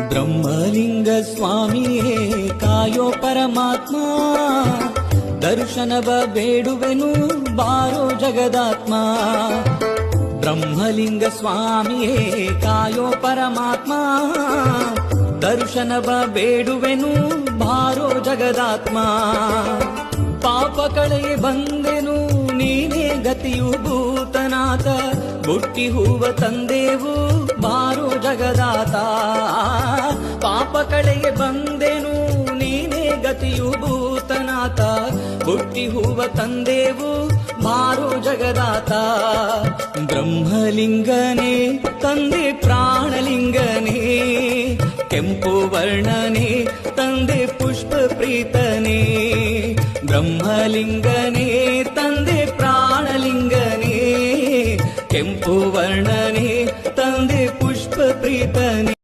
ಬ್ರಹ್ಮಲಿಂಗ ಸ್ವಾಮಿಯೇ ಕಾಯೋ ಪರಮಾತ್ಮ, ದರ್ಶನವ ಬೇಡುವೆನು ಬಾರೋ ಜಗದಾತ್ಮ. ಬ್ರಹ್ಮಲಿಂಗ ಸ್ವಾಮಿಯೇ ಕಾಯೋ ಪರಮಾತ್ಮ, ದರ್ಶನವ ಬೇಡುವೆನು ಬಾರೋ ಜಗದಾತ್ಮ. ಪಾಪ ಕಳೆಯೇ ಬಂದೆನು ನೀನೇ ಗತಿಯು ಭೂತನಾಥ, ಬುಟ್ಟಿ ಹೂವ ತಂದೆವು ಬಾರೋ ಜಗದಾತ. ಪಾಪ ಕಳೆಯೇ ಬಂದೆನು ನೀನೇ ಗತಿಯು ಭೂತನಾಥ, ಬುಟ್ಟಿ ಹೂವ ತಂದೆವು ಬಾರೋ ಜಗದಾತ. ಬ್ರಹ್ಮಲಿಂಗನೇ ತಂದೆ ಪ್ರಾಣಲಿಂಗನೇ, ಕೆಂಪು ವರ್ಣನೆ ತಂದೆ ಪುಷ್ಪ ಪ್ರೀತನೇ. ಬ್ರಹ್ಮಲಿಂಗನೇ ತಂದೆ ಪ್ರಾಣಲಿಂಗನೇ, ಕೆಂಪು ವರ್ಣನೆ ತಂದೆ ಪುಷ್ಪ ಪ್ರೀತನೇ.